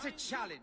a challenge.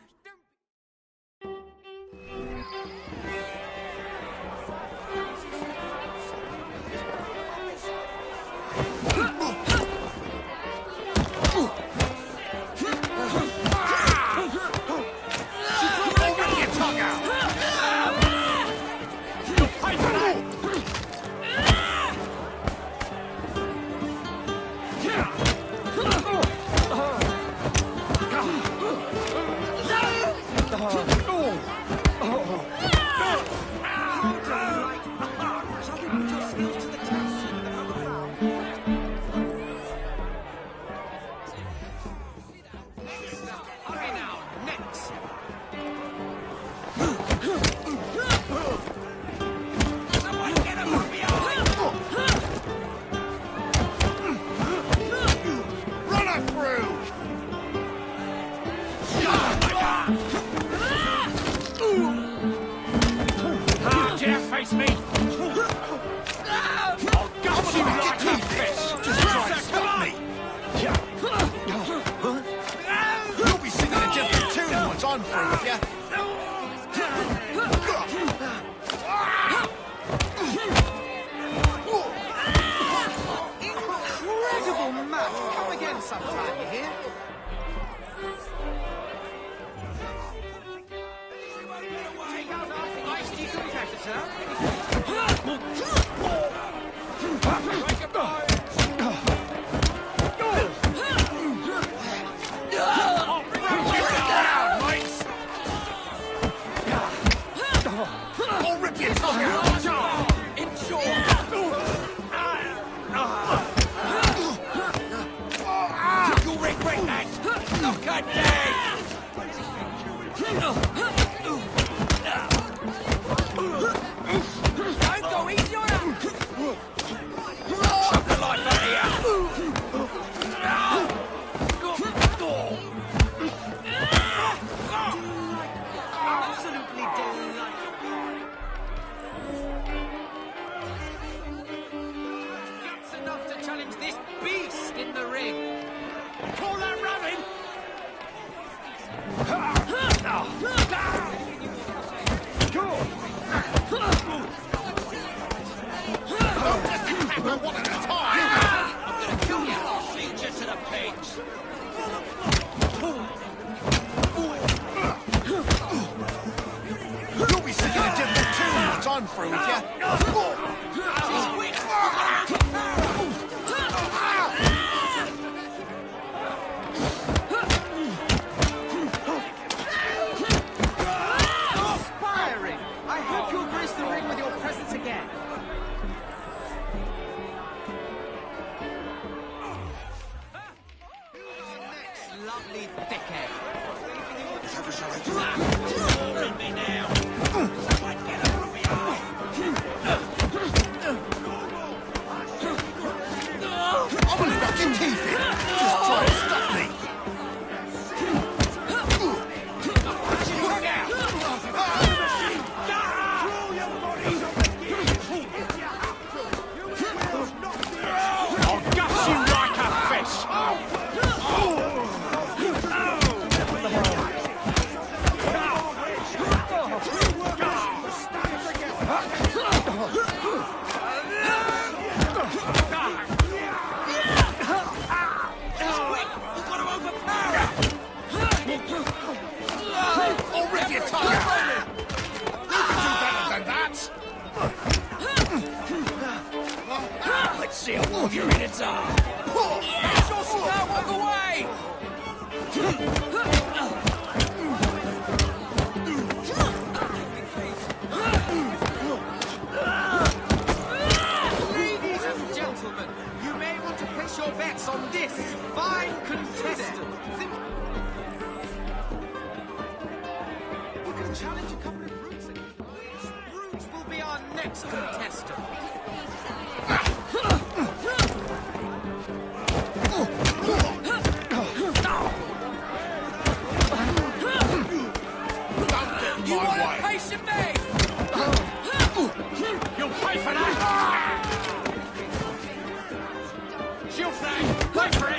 Shield flag! Wait for it!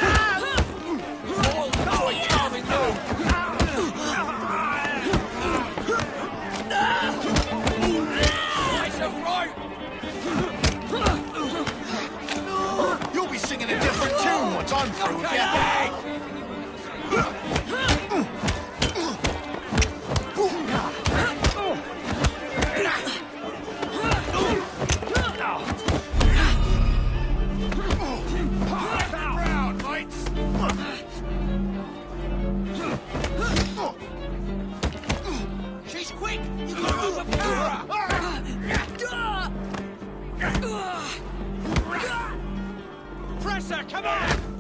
Cool! sing a different tune once I'm through with you. She's quick! You gotta overpower her! Press her, come on!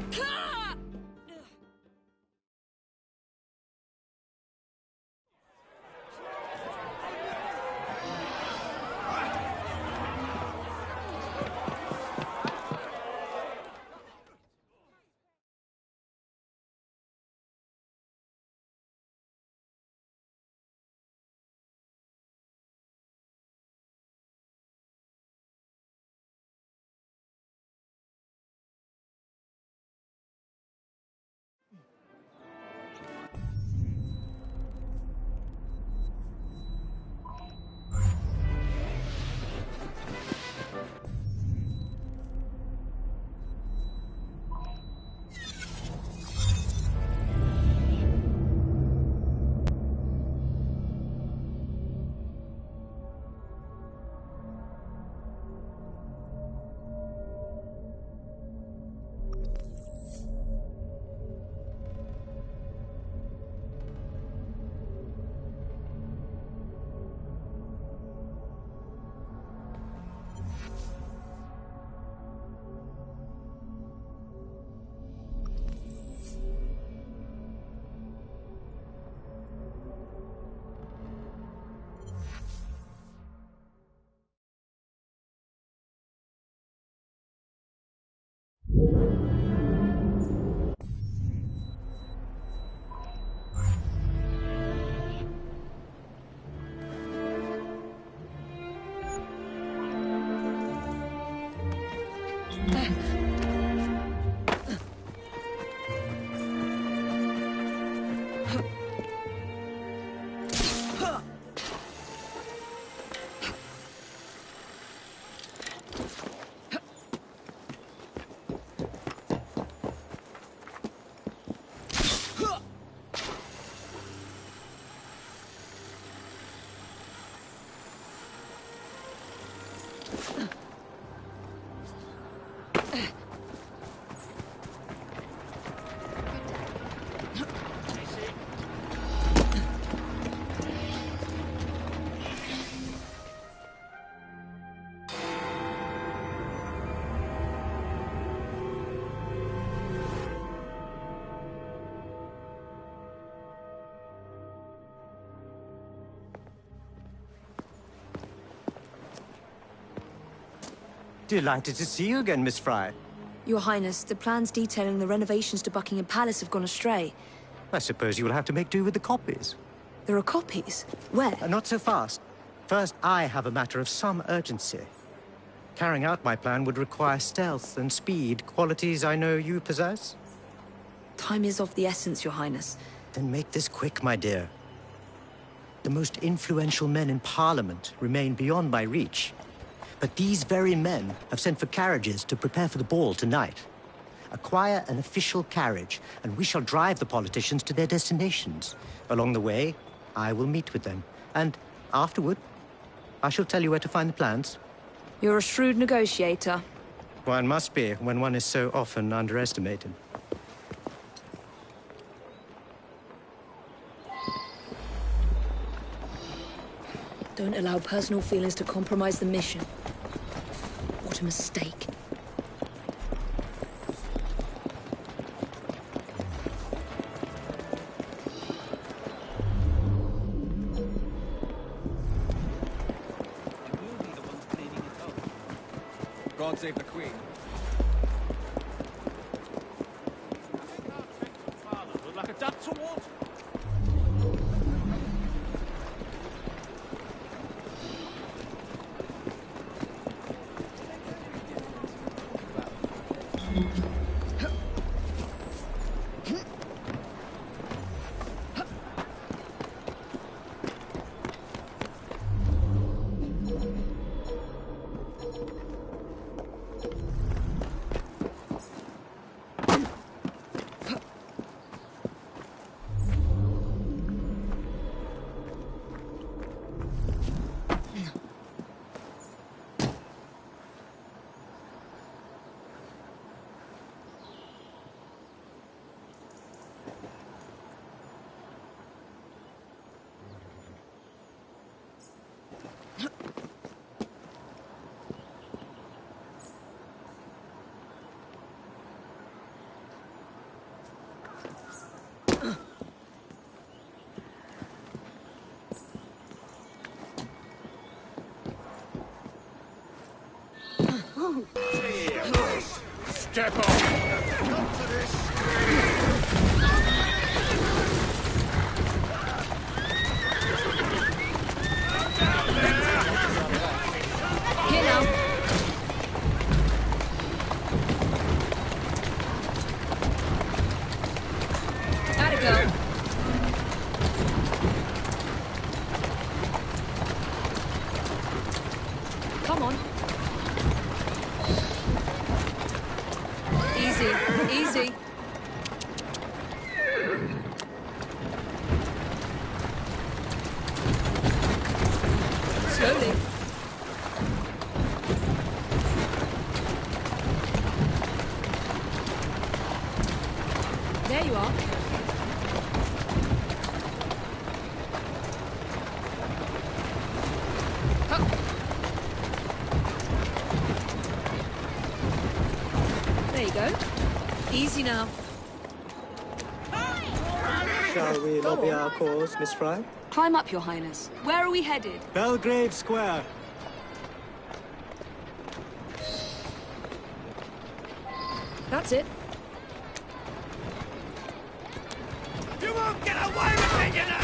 Delighted to see you again, Miss Fry. Your Highness, the plans detailing the renovations to Buckingham Palace have gone astray. I suppose you will have to make do with the copies. There are copies? Where? Not so fast. First, I have a matter of some urgency. Carrying out my plan would require stealth and speed, qualities I know you possess. Time is of the essence, Your Highness. Then make this quick, my dear. The most influential men in Parliament remain beyond my reach. But these very men have sent for carriages to prepare for the ball tonight. Acquire an official carriage, and we shall drive the politicians to their destinations. Along the way, I will meet with them. And afterward, I shall tell you where to find the plans. You're a shrewd negotiator. One must be when one is so often underestimated. Don't allow personal feelings to compromise the mission. What a mistake. God save the Queen. Look like a duck to water. Step off! Not for this! Here now. Gotta go. Come on. Easy, easy. Slowly. There you are. Huh. There you go. Easy now. Shall we lobby our cause, Miss Fry? Climb up, Your Highness. Where are we headed? Belgrave Square. That's it. You won't get away with it, you know!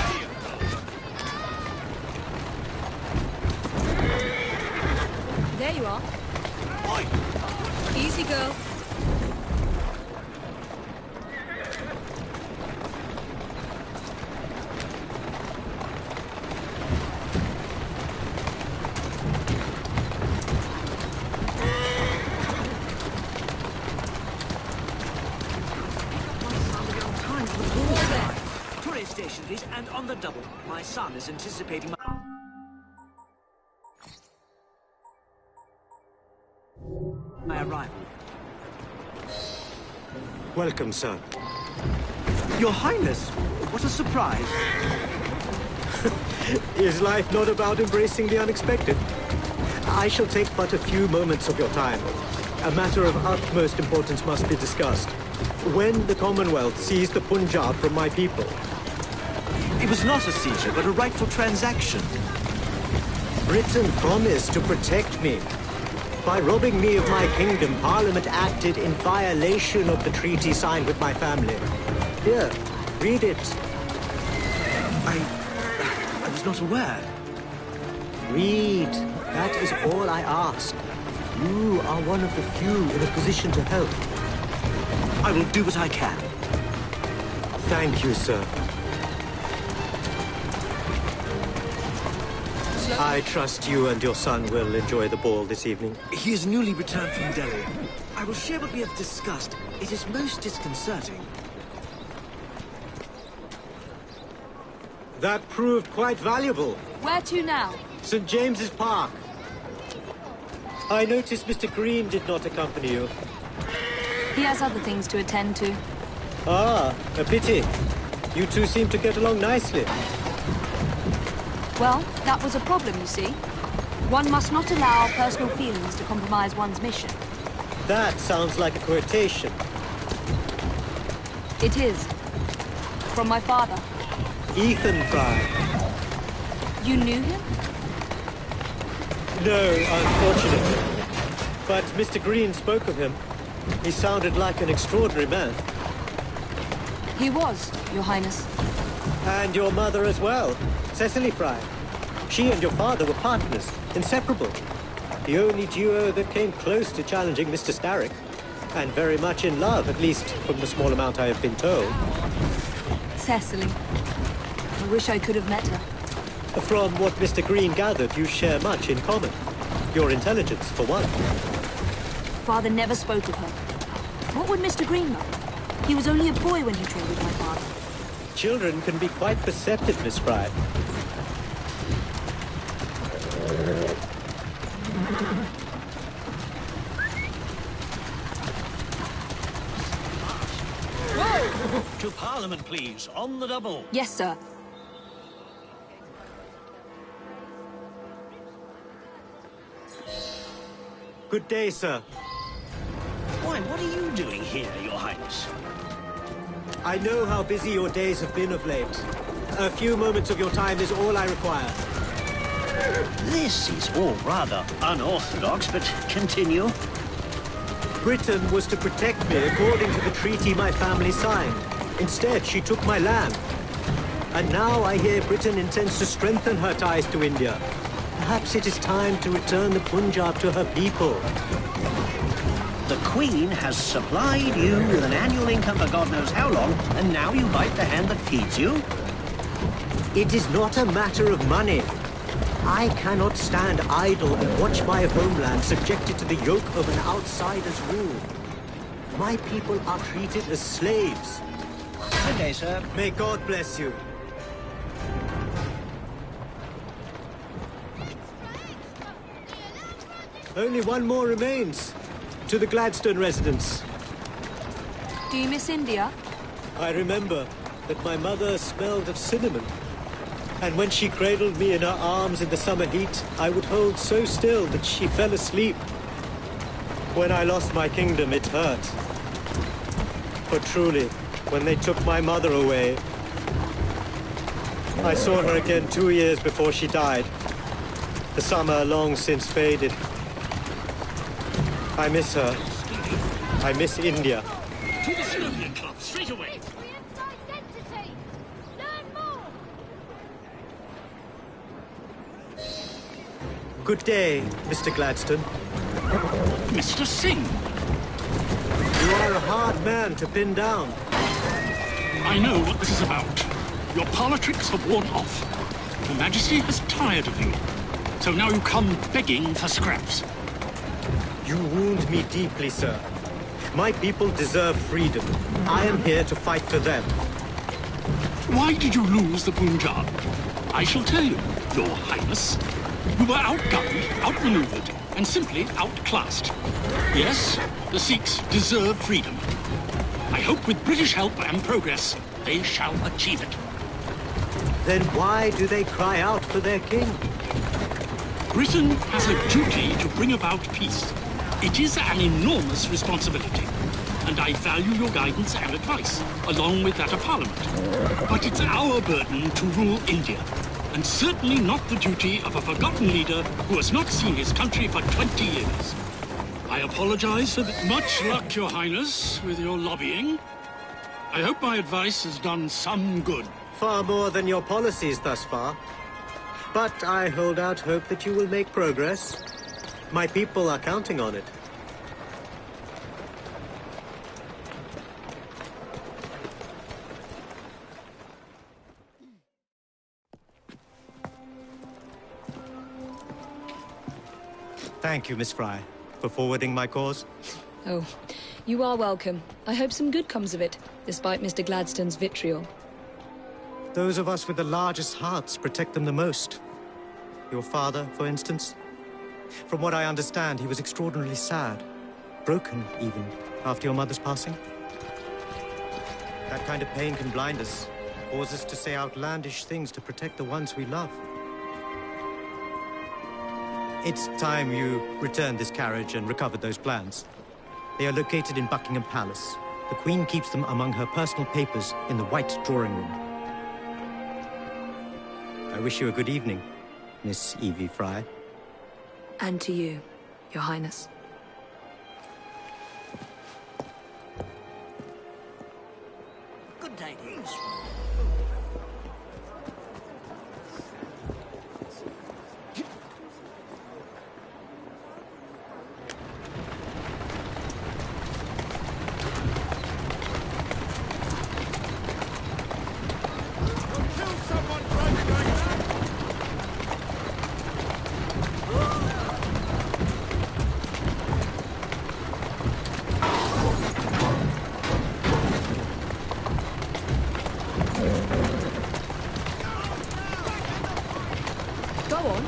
There you are. Oi! Easy, girl. Tourist station, please, and on the double. My son is anticipating my arrival. Welcome, sir. Your Highness, what a surprise. Is life not about embracing the unexpected? I shall take but a few moments of your time. A matter of utmost importance must be discussed. When the Commonwealth seized the Punjab from my people, It was not a seizure, but a rightful transaction. Britain promised to protect me. By robbing me of my kingdom, Parliament acted in violation of the treaty signed with my family. Here, read it. I was not aware. Read. That is all I ask. You are one of the few in a position to help. I will do what I can. Thank you, sir. I trust you and your son will enjoy the ball this evening. He is newly returned from Delhi. I will share what we have discussed. It is most disconcerting. That proved quite valuable. Where to now? St. James's Park. I noticed Mr. Green did not accompany you. He has other things to attend to. Ah, a pity. You two seem to get along nicely. Well, that was a problem, you see. One must not allow personal feelings to compromise one's mission. That sounds like a quotation. It is. From my father. Ethan Fry. You knew him? No, unfortunately. But Mr. Green spoke of him. He sounded like an extraordinary man. He was, Your Highness. And your mother as well, Cecily Fry. She and your father were partners, inseparable. The only duo that came close to challenging Mr. Starrick. And very much in love, at least from the small amount I have been told. Cecily. I wish I could have met her. From what Mr. Green gathered, you share much in common. Your intelligence, for one. Father never spoke of her. What would Mr. Green know? He was only a boy when he trained with my father. Children can be quite perceptive, Miss Fry. To Parliament, please, on the double. Yes, sir. Good day, sir. Why, what are you doing here, Your Highness? I know how busy your days have been of late. A few moments of your time is all I require. This is all rather unorthodox, but continue. Britain was to protect me according to the treaty my family signed. Instead, she took my land. And now I hear Britain intends to strengthen her ties to India. Perhaps it is time to return the Punjab to her people. The Queen has supplied you with an annual income for God knows how long, and now you bite the hand that feeds you? It is not a matter of money. I cannot stand idle and watch my homeland subjected to the yoke of an outsider's rule. My people are treated as slaves. Good day, sir. May God bless you. Only one more remains. To the Gladstone residence. Do you miss India? I remember that my mother smelled of cinnamon. And when she cradled me in her arms in the summer heat, I would hold so still that she fell asleep. When I lost my kingdom, it hurt. For truly, when they took my mother away, I saw her again 2 years before she died. The summer long since faded. I miss her. I miss India. To the Syndicate Club, straight away! Good day, Mr. Gladstone. Mr. Singh! You are a hard man to pin down. I know what this is about. Your politics have worn off. Your Majesty has tired of you. So now you come begging for scraps. You wound me deeply, sir. My people deserve freedom. I am here to fight for them. Why did you lose the Punjab? I shall tell you, Your Highness. You were outgunned, outmaneuvered, and simply outclassed. Yes, the Sikhs deserve freedom. I hope with British help and progress, they shall achieve it. Then why do they cry out for their king? Britain has a duty to bring about peace. It is an enormous responsibility, and I value your guidance and advice, along with that of Parliament. But it's our burden to rule India, and certainly not the duty of a forgotten leader who has not seen his country for 20 years. I apologize for that. Much luck, Your Highness, with your lobbying. I hope my advice has done some good. Far more than your policies thus far. But I hold out hope that you will make progress. My people are counting on it. Thank you, Miss Fry, for forwarding my cause. Oh, you are welcome. I hope some good comes of it, despite Mr. Gladstone's vitriol. Those of us with the largest hearts protect them the most. Your father, for instance. From what I understand, he was extraordinarily sad. Broken, even, after your mother's passing. That kind of pain can blind us, cause us to say outlandish things to protect the ones we love. It's time you returned this carriage and recovered those plans. They are located in Buckingham Palace. The Queen keeps them among her personal papers in the White Drawing Room. I wish you a good evening, Miss Evie Fry. And to you, Your Highness. Good tidings. Go on.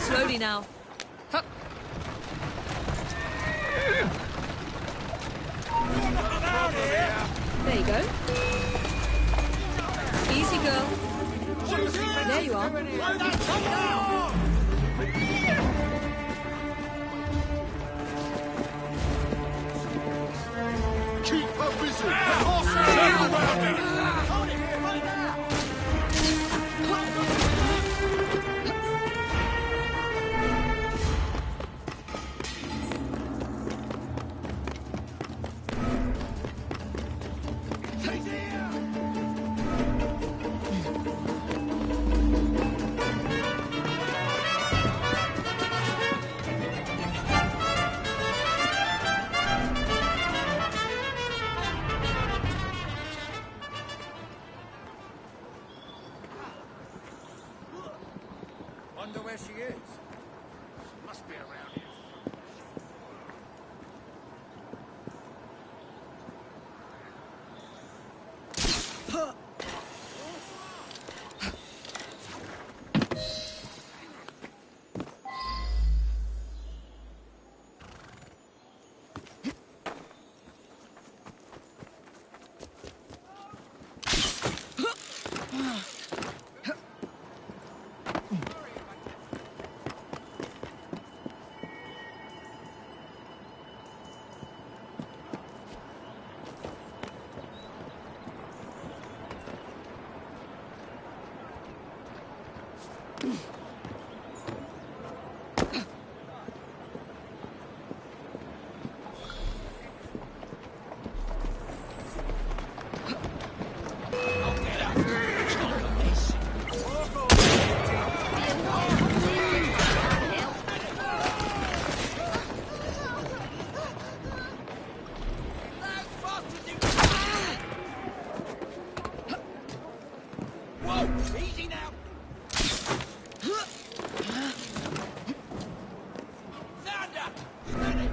Slowly now. Hup. There you go. Easy, girl. There you are. Keep her busy. The horses are around it. Wonder where she is. She must be around here. Easy now! Thunder! Steady!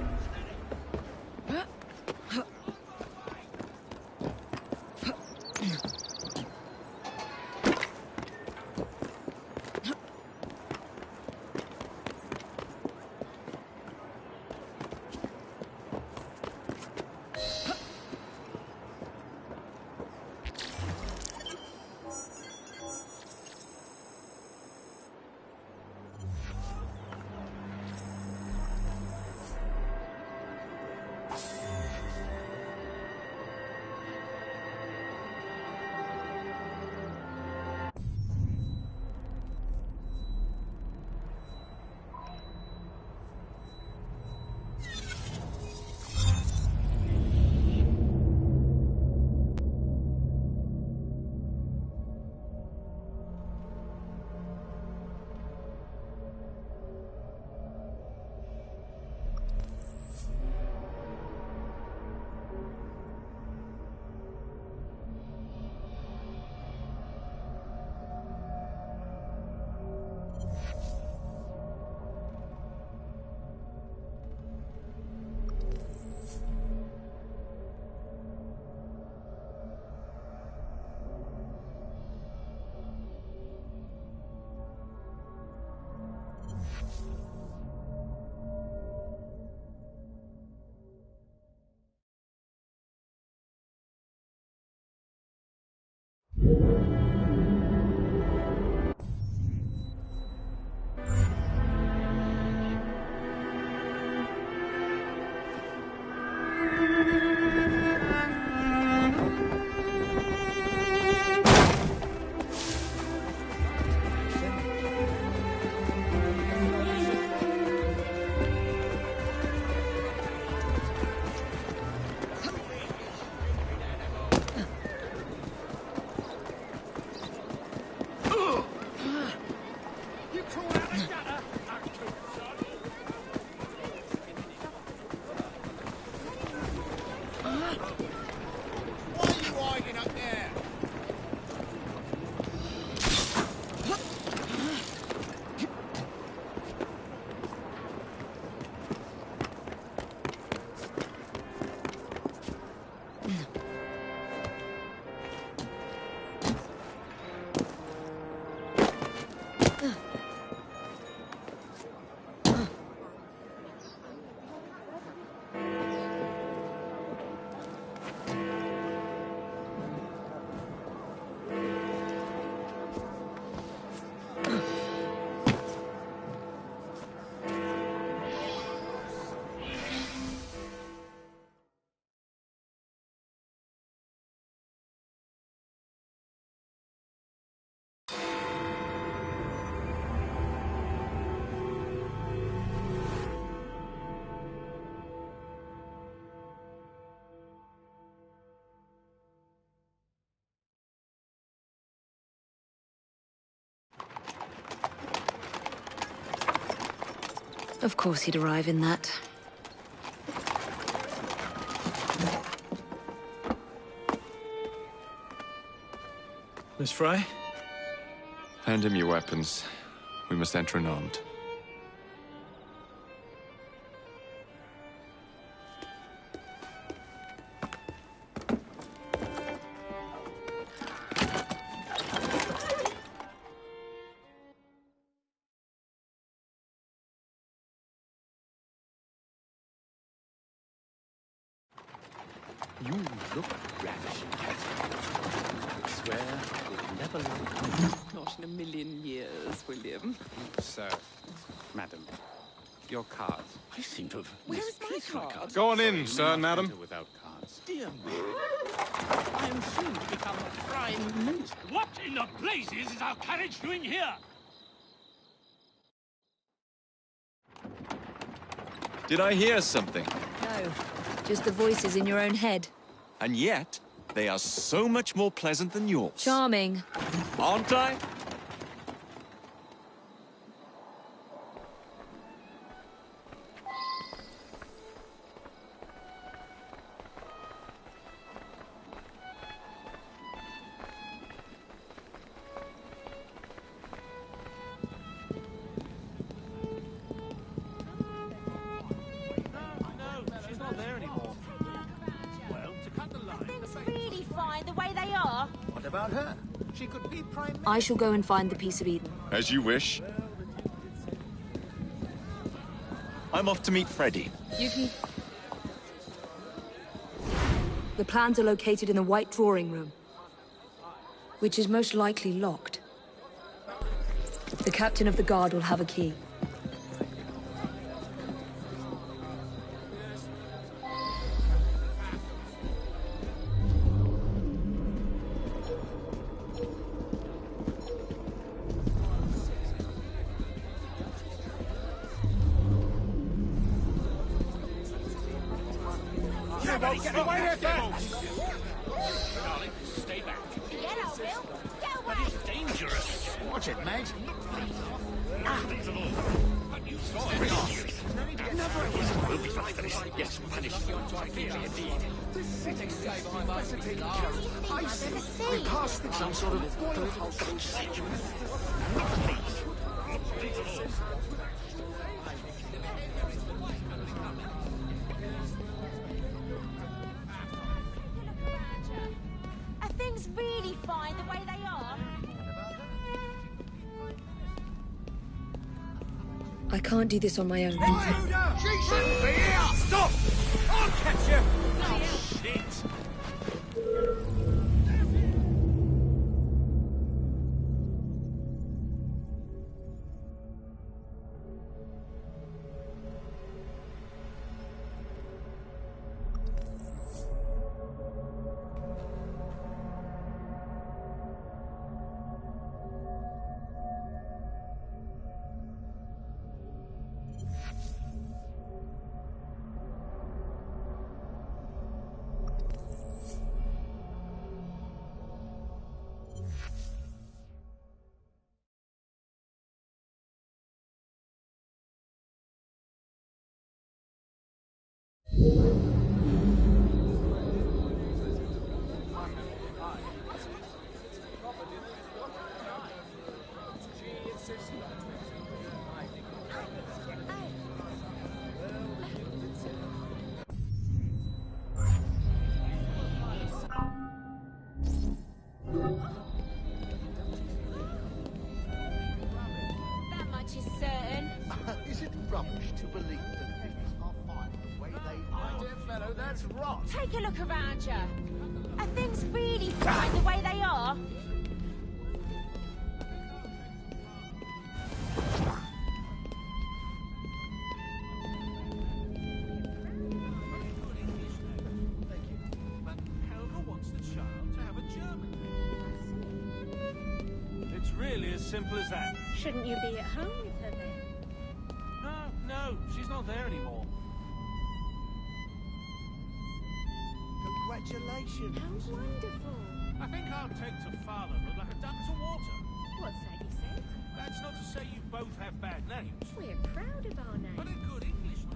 Why are you hiding up there? Of course he'd arrive in that. Miss Fry? Hand him your weapons. We must enter unarmed. You look ravishing, Catherine. I swear you'll never like me. Not in a million years, William. Sir, madam, your cards. I seem to have Where is my misplaced card? Go on in, You may sir, not madam. enter without cards. Dear me. I am soon to become Prime Minister. What in the blazes is our carriage doing here? Did I hear something? No, just the voices in your own head. And yet, they are so much more pleasant than yours. Charming. Aren't I? She's not there anymore. Well, to cut the line... Things really fine the way they are. What about her? She could be Prime Minister. I shall go and find the Piece of Eden. As you wish. I'm off to meet Freddy. You can... The plans are located in the White Drawing Room, which is most likely locked. The captain of the guard will have a key. Get away with that! Darling, stay back. Yeah, I will. Get away. But it's dangerous. Watch it, mate. You saw it. We'll be back for this. Yes, punished. We passed through some sort of... Are things really fine the way they are? I can't do this on my own. She shouldn't be here! Stop! I'll catch you! Oh, shit. That much is certain. Is it rubbish to believe that things are fine the way they are? Dear fellow, that's rot. Take a look around you. Are things really fine the way they are? But Helga wants the child to have a German. It's really as simple as that. Shouldn't you be at home with her then? No, she's not there anymore. Congratulations. How wonderful. I think I'll take to fatherhood like a duck to water. What's that you said? That's not to say you both have bad names. We're proud of our name. But in good English, my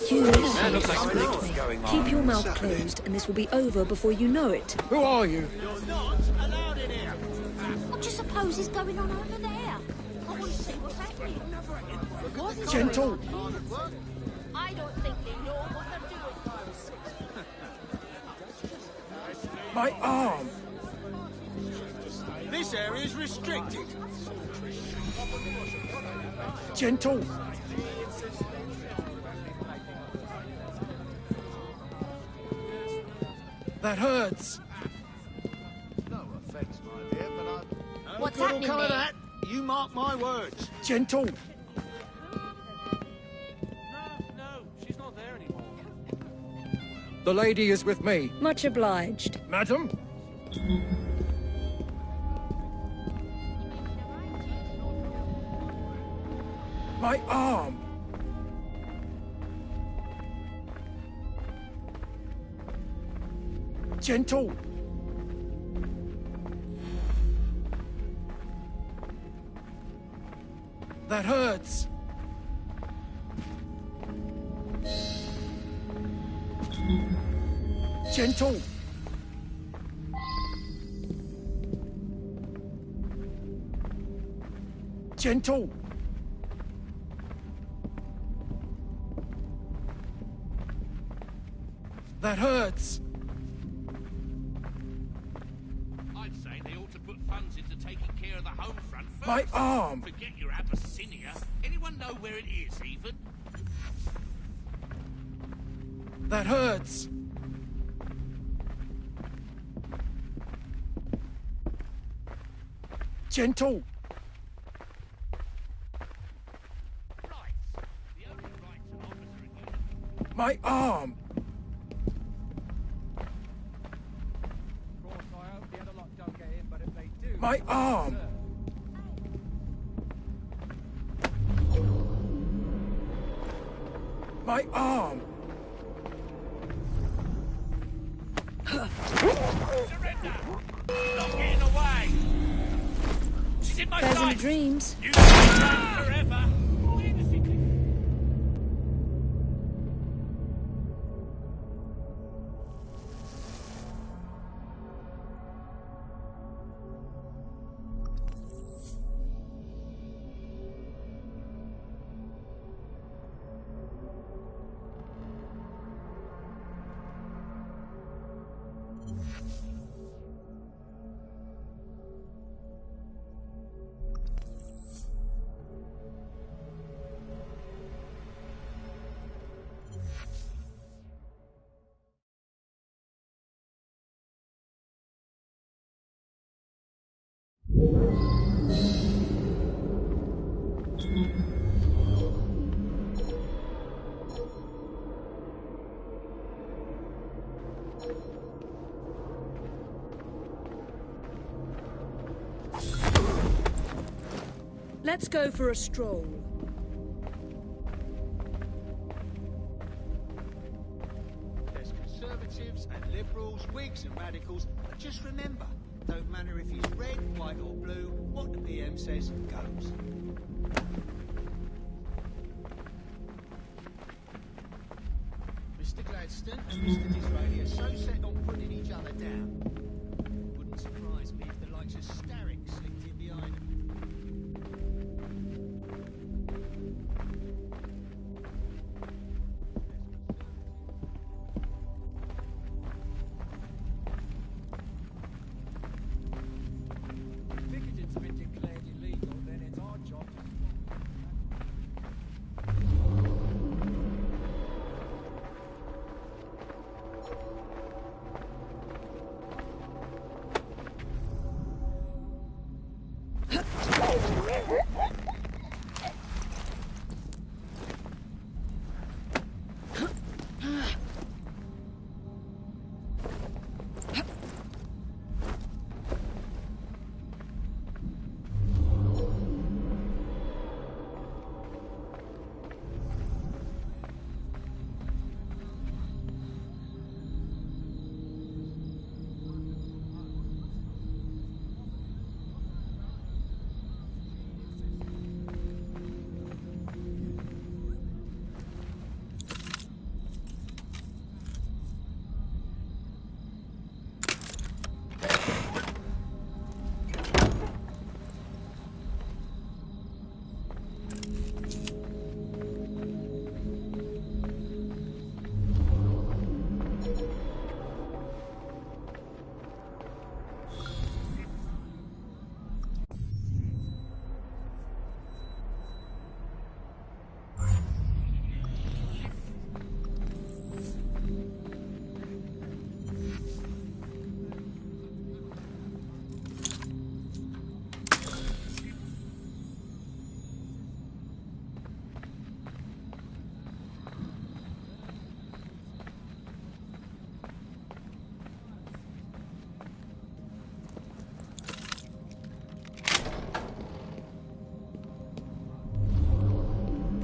Curiously, looks like something quickly. going on. Keep your mouth closed, and this will be over before you know it. Who are you? What do you suppose is going on over there? I want to see what's happening. What is Gentle. going on? I don't think they know what they're doing. My arm. This area is restricted. Gentle. That hurts. No offence, my dear, but I... What's Good will happening come of there? that. You mark my words. Gentle. No, she's not there anymore. The lady is with me. Much obliged. Madam? My arm. Gentle. That hurts. Gentle. Gentle. That hurts. I'd say they ought to put funds into taking care of the home front first. My arm. Forget your Abyssinia. Anyone know where it is, even? That hurts. Gentle. My arm. My arm. My arm. Surrender! Not getting away! She's in my Pleasant sight! dreams. You can't run forever! Let's go for a stroll. There's conservatives and liberals, Whigs and radicals, but just remember, don't matter if he's red, white or blue, what the PM says goes. Mr. Gladstone and Mr. Disraeli are so set on putting each other down. Wouldn't surprise me if the likes of Starrick slipped in behind them.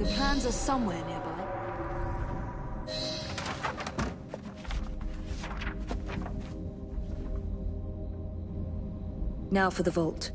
The plans are somewhere nearby. Now for the vault.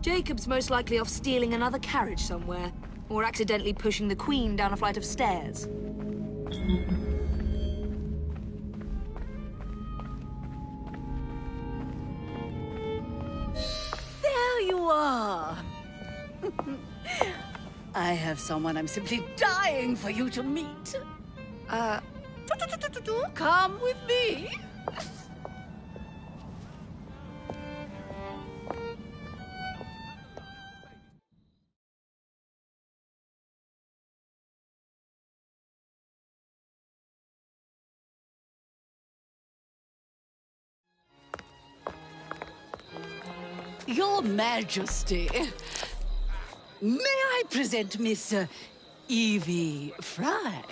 Jacob's most likely off stealing another carriage somewhere, or accidentally pushing the Queen down a flight of stairs. There you are! I have someone I'm simply dying for you to meet. Come with me. Your Majesty, may I present Miss Evie Fry?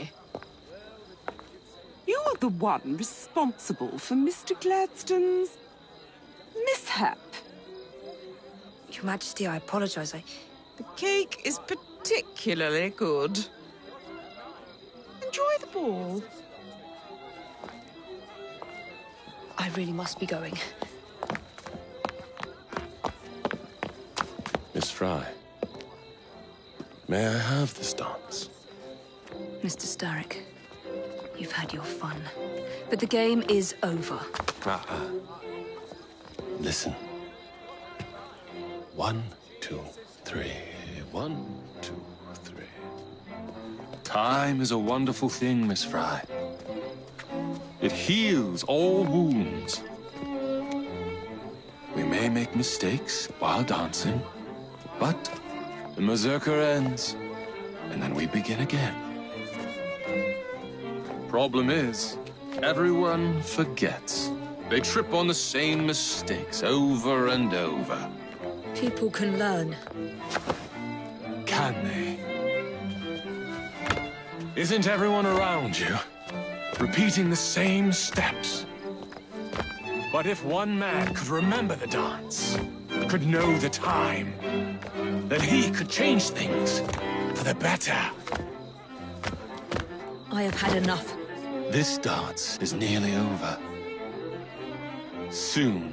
You're the one responsible for Mr. Gladstone's mishap. Your Majesty, I apologize. The cake is particularly good. Enjoy the ball. I really must be going. Miss Fry, may I have this dance? Mr. Starrick, you've had your fun, but the game is over. Listen. 1, 2, 3. 1, 2, 3. Time is a wonderful thing, Miss Fry. It heals all wounds. We may make mistakes while dancing, but the Berserker ends, and then we begin again. Problem is, everyone forgets. They trip on the same mistakes over and over. People can learn. Can they? Isn't everyone around you repeating the same steps? But if one man could remember the dance, could know the time, then he could change things for the better. I have had enough. This dance is nearly over. Soon,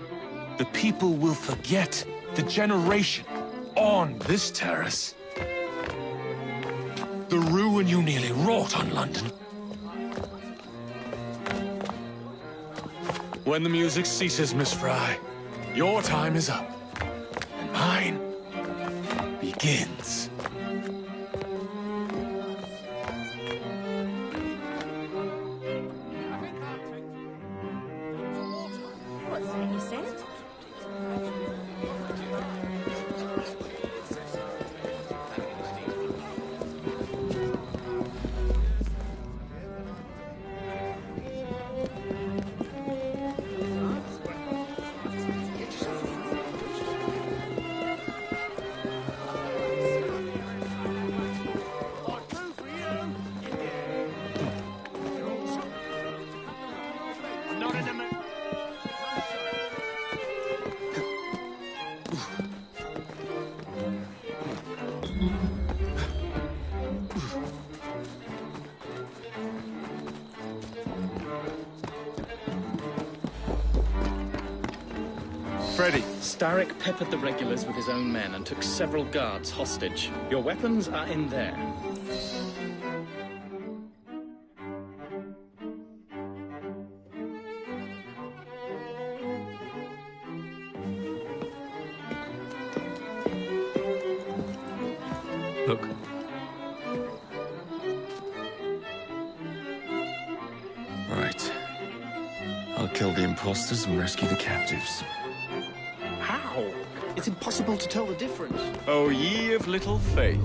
the people will forget the generation on this terrace. The ruin you nearly wrought on London. When the music ceases, Miss Fry, your time is up. And mine begins. What's that you said? Freddy. Starrick peppered the regulars with his own men and took several guards hostage. Your weapons are in there. Look. Right. I'll kill the imposters and rescue the captives. How? It's impossible to tell the difference. Oh, ye of little faith.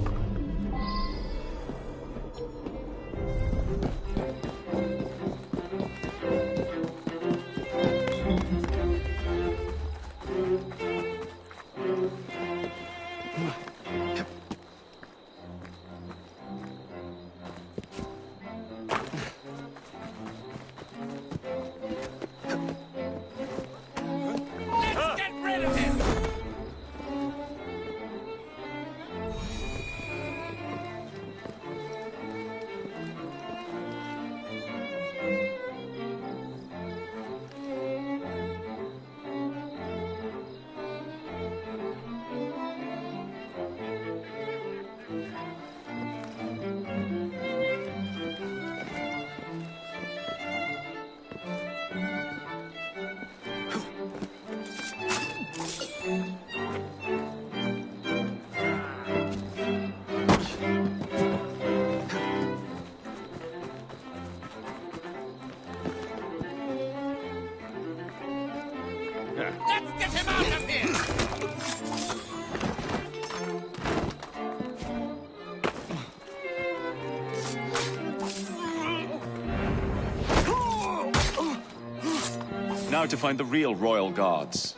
Let's get him out of here! Now to find the real royal guards.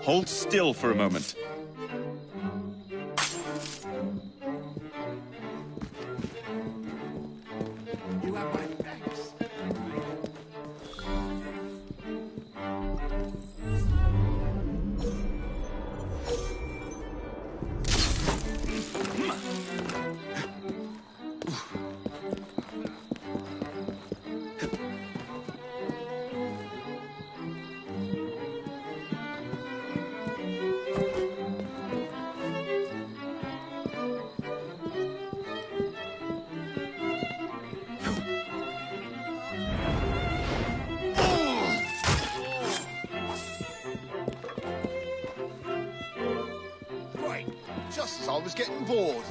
Hold still for a moment. You have my thanks. Just as I was getting bored.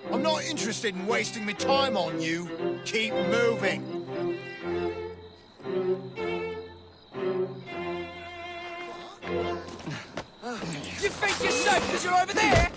I'm not interested in wasting my time on you. Keep moving. You think you're safe because you're over there?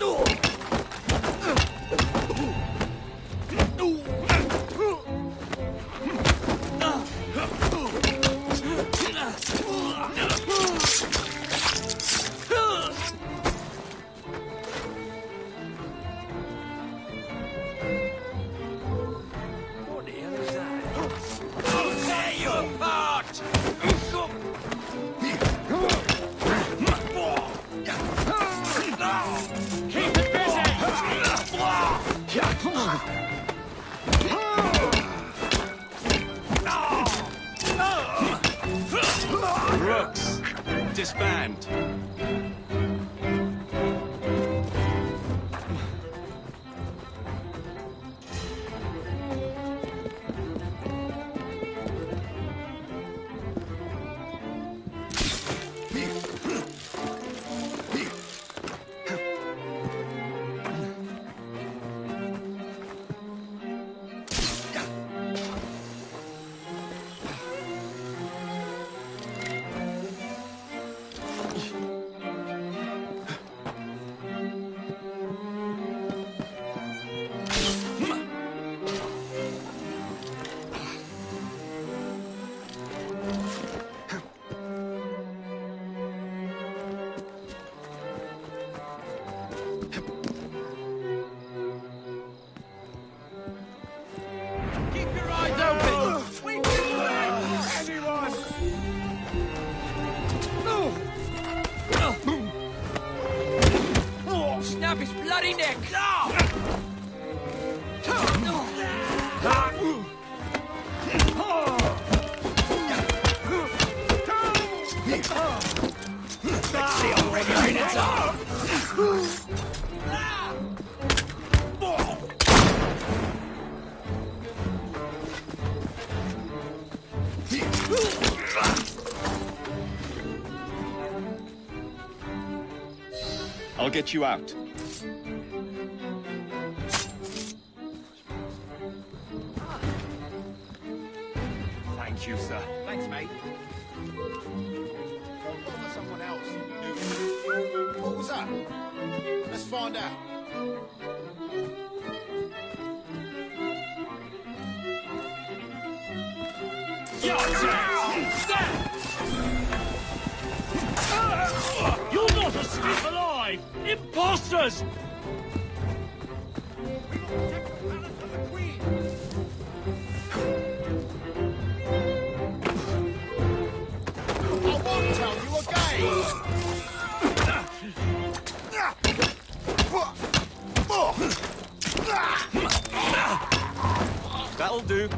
Rooks, disband. me neck! Sexy already, Minotaur! I'll get you out. Thank you, sir. Thanks, mate. Or someone else. What was that? Let's find out. You'll not escape alive! Imposters! I won't tell you again! That'll do.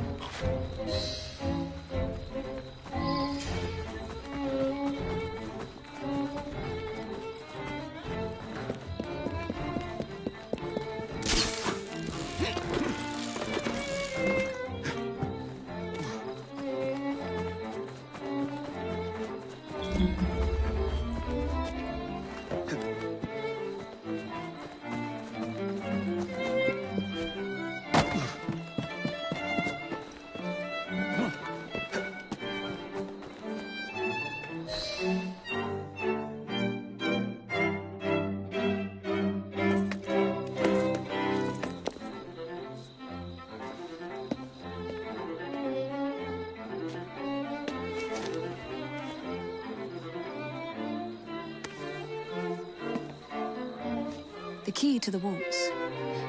The key to the walls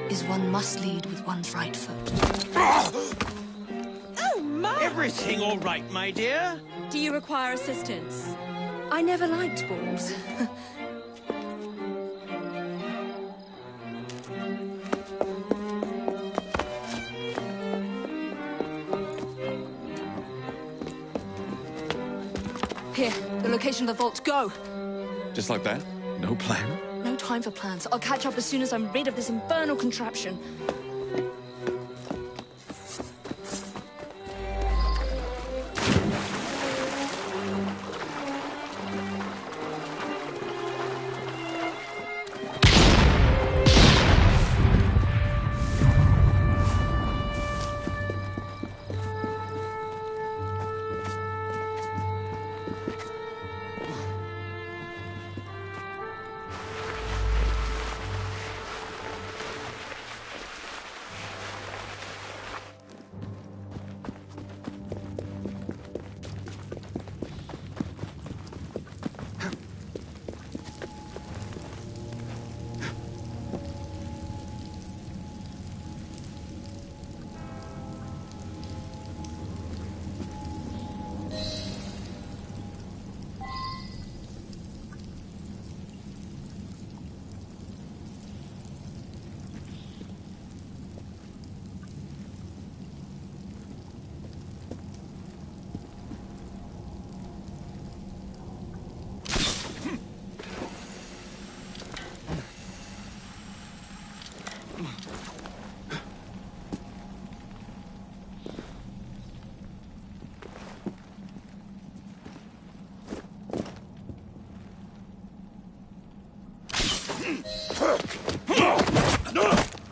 is one must lead with one's right foot. Oh, my! Everything all right, my dear? Do you require assistance? I never liked balls. Here, the location of the vault. Go! Just like that? No plan? No time for plans. I'll catch up as soon as I'm rid of this infernal contraption.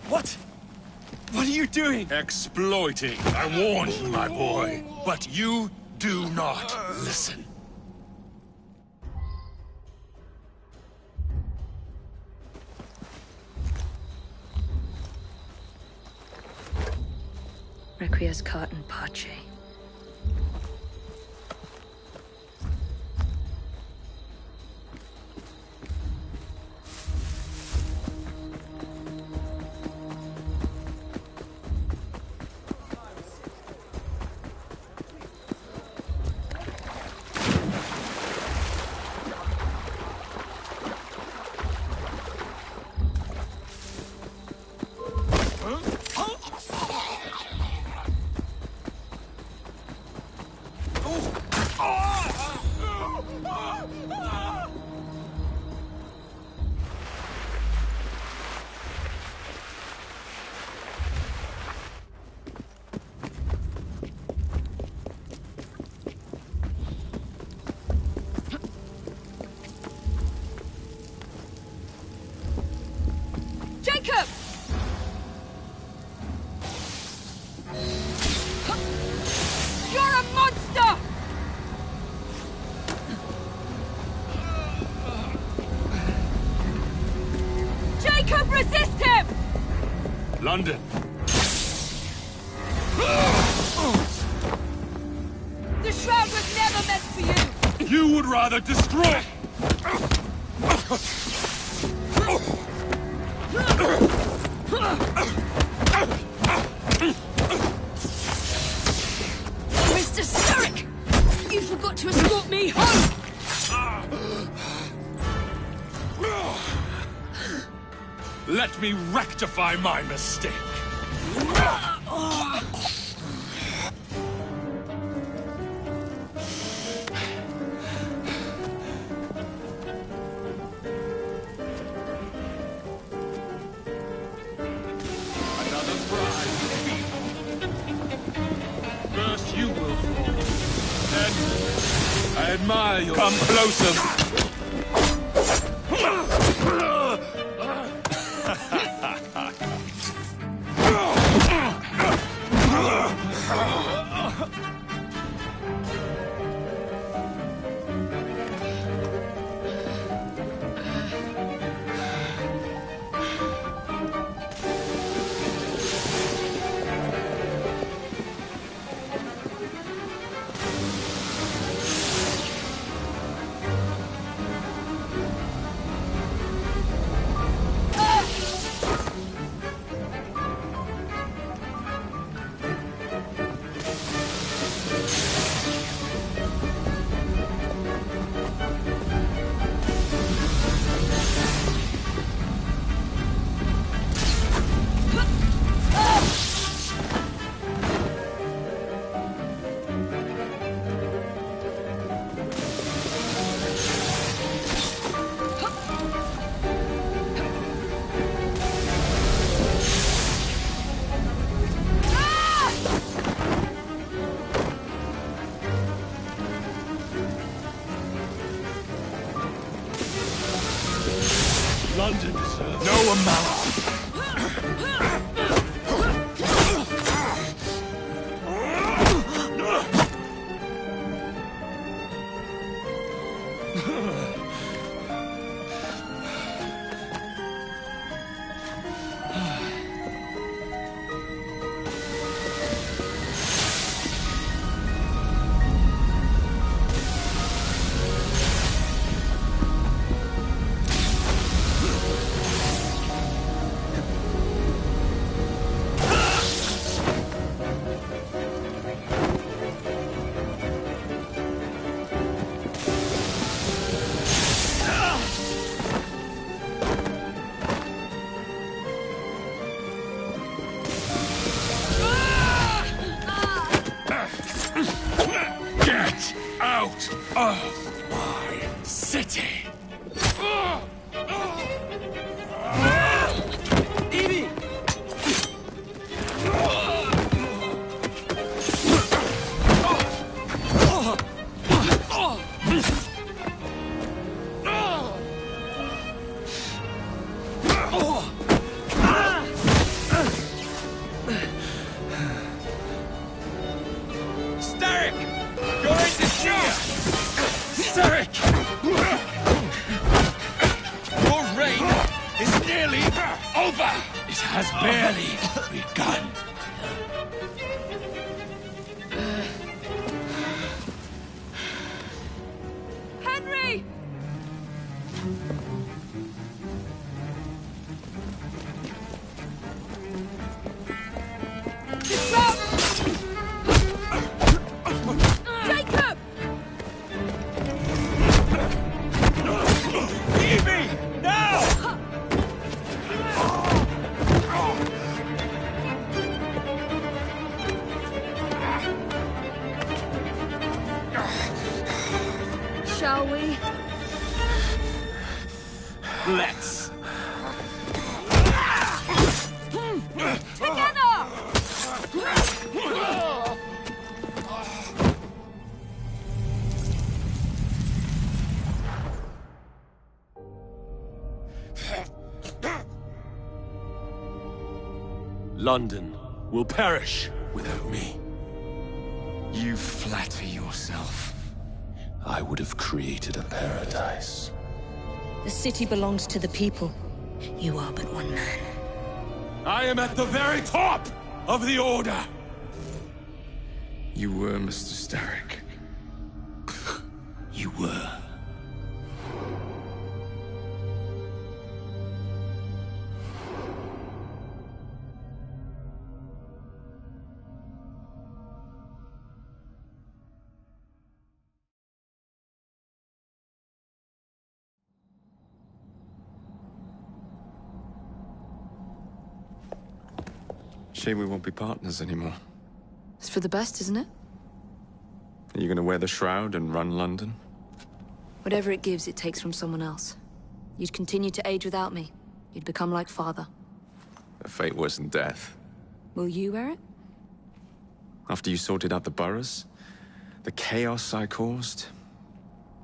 What? What are you doing? Exploiting. I warned you, my boy. But you do not listen. Requiescat in pace. monster! Jacob, resist him! London. The shroud was never meant for you! You would rather destroy... Mr. Syndicate! You forgot to escort me home! Let me rectify my mistake. Another prize. First you will fall. Then I admire your... Come closer. London deserves no amount. Get out of my city! Evie! Starrick! You're into here! Starrick! Your reign is nearly over! It has barely begun. Henry! Jacob! Evie! Now! Shall we? Let's. London will perish without me. You flatter yourself. I would have created a paradise. The city belongs to the people. You are but one man. I am at the very top of the Order! You were, Mr. Starrick. You were. Shame we won't be partners anymore. It's for the best, isn't it? Are you gonna wear the shroud and run London? Whatever it gives, it takes from someone else. You'd continue to age without me. You'd become like father. A fate worse than death. Will you wear it? After you sorted out the boroughs, the chaos I caused,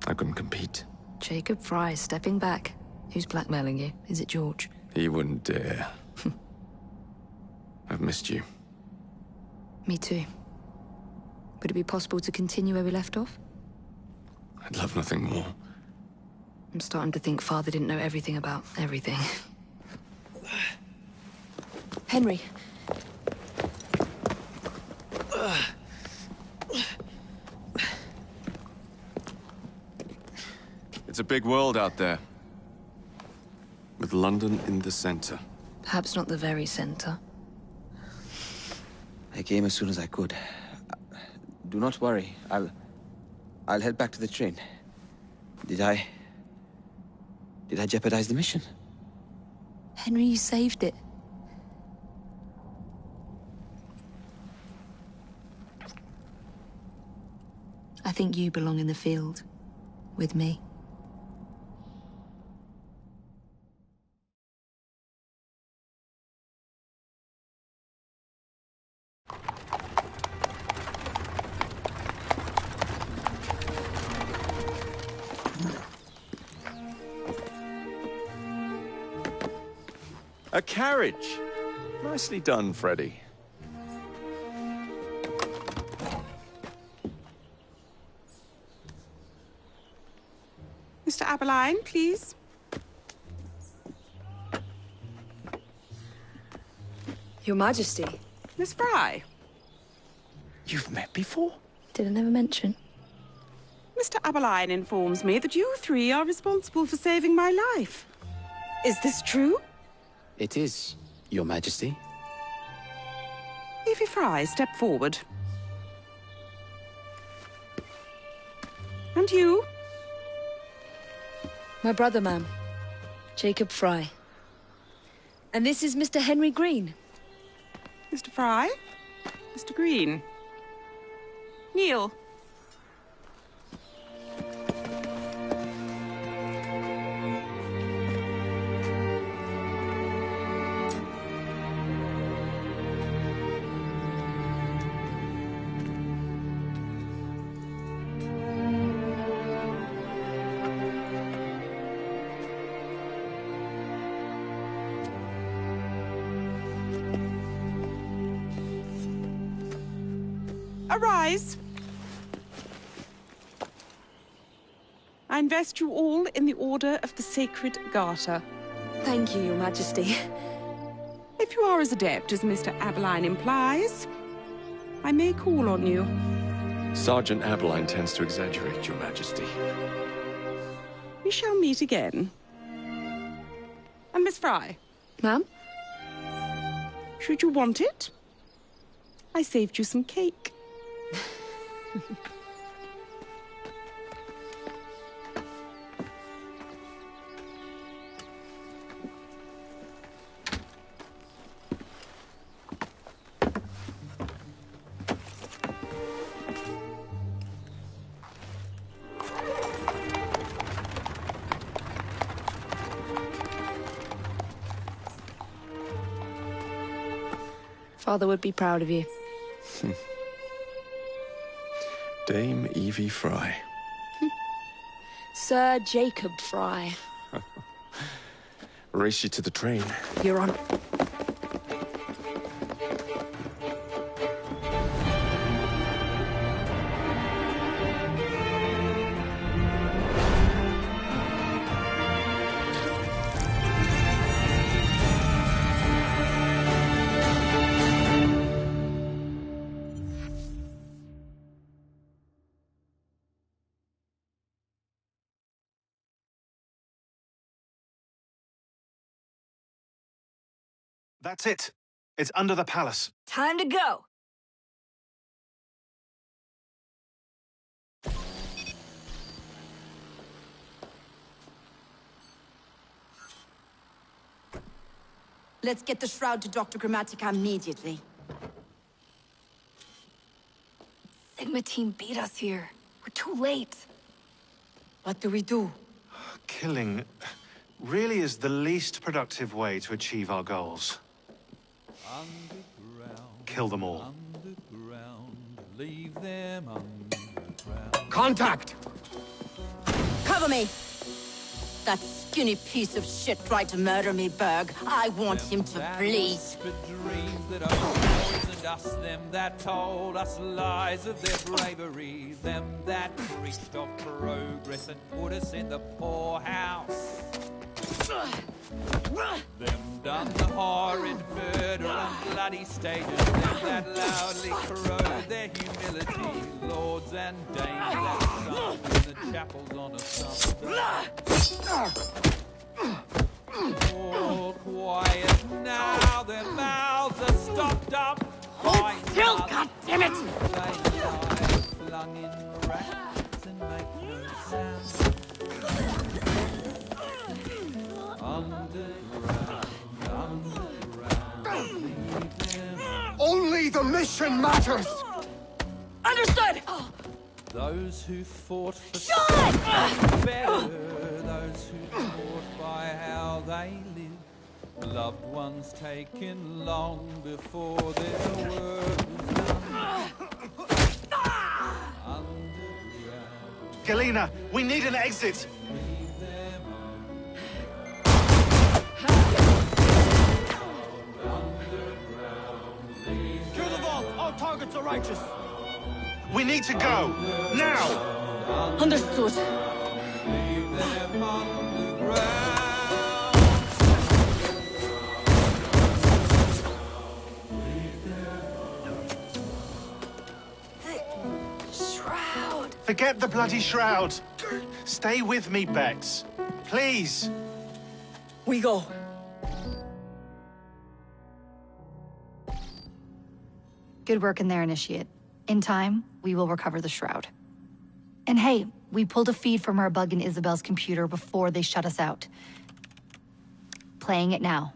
I couldn't compete. Jacob Fry is stepping back. Who's blackmailing you? Is it George? He wouldn't dare. I've missed you. Me too. Would it be possible to continue where we left off? I'd love nothing more. I'm starting to think Father didn't know everything about everything. Henry. It's a big world out there. With London in the center. Perhaps not the very center. I came as soon as I could. Do not worry. I'll head back to the train. Did I jeopardize the mission? Henry, you saved it. I think you belong in the field. With me. A carriage. Nicely done, Freddy. Mr. Aberline, please. Your Majesty. Miss Fry. You've met before? Did I never mention? Mr. Aberline informs me that you three are responsible for saving my life. Is this true? It is, Your Majesty. Evie Fry, step forward. And you? My brother, ma'am. Jacob Fry. And this is Mr. Henry Green. Mr. Fry? Mr. Green? Kneel. Arise. I invest you all in the Order of the Sacred Garter. Thank you, Your Majesty. If you are as adept as Mr. Aberline implies, I may call on you. Sergeant Aberline tends to exaggerate, Your Majesty. We shall meet again. And Miss Fry. Ma'am? Should you want it, I saved you some cake. Father would be proud of you. Dame Evie Fry. Sir Jacob Fry. Race you to the train. You're on. That's it. It's under the palace. Time to go. Let's get the shroud to Dr. Grammatica immediately. Sigma team beat us here. We're too late. What do we do? Killing really is the least productive way to achieve our goals. Kill them all. Leave them underground. Contact! Cover me! That skinny piece of shit tried to murder me, Berg. I want him to bleed. Dreams that poisoned us, them that told us lies of their bravery, them that preached of progress and put us in the poorhouse. Them done the horrid murder on bloody stages, them that loudly corrode their humility, lords and dames that sung in the chapels on a Sunday. All quiet now, their mouths are stopped up. Hold still, goddammit! They lie flung in racks and make no sound. Only the mission matters! Understood! Those who fought for better, those who fought by how they lived, loved ones taken long before their work was done. Galena, we need an exit! Through the vault! All targets are righteous! We need to go! Now! Understood. Leave them underground. Shroud! Forget the bloody shroud! Stay with me, Bex. Please! We go. Good work in there, Initiate. In time, we will recover the shroud. And hey, we pulled a feed from our bug in Isabel's computer before they shut us out. Playing it now.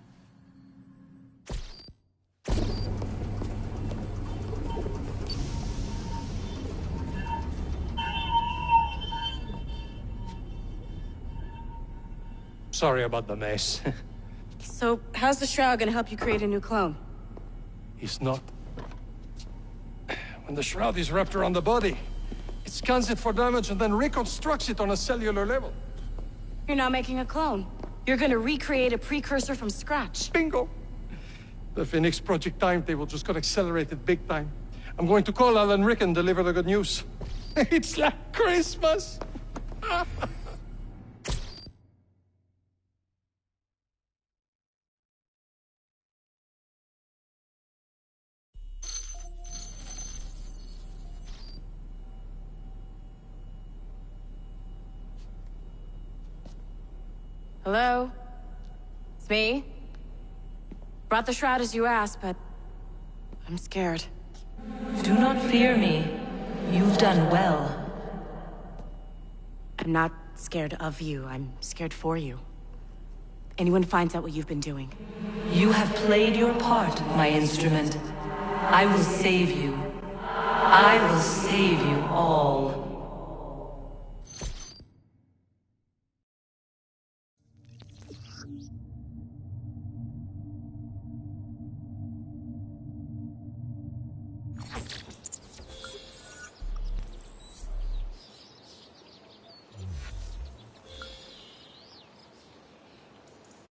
Sorry about the mess. So, how's the shroud gonna help you create a new clone? It's not. When the shroud is wrapped around the body, it scans it for damage and then reconstructs it on a cellular level. You're not making a clone. You're gonna recreate a precursor from scratch. Bingo! The Phoenix Project timetable just got accelerated big time. I'm going to call Alan Rick and deliver the good news. It's like Christmas! Hello? It's me? Brought the shroud as you asked, but I'm scared. Do not fear me. You've done well. I'm not scared of you. I'm scared for you. Anyone finds out what you've been doing. You have played your part, my instrument. I will save you. I will save you all.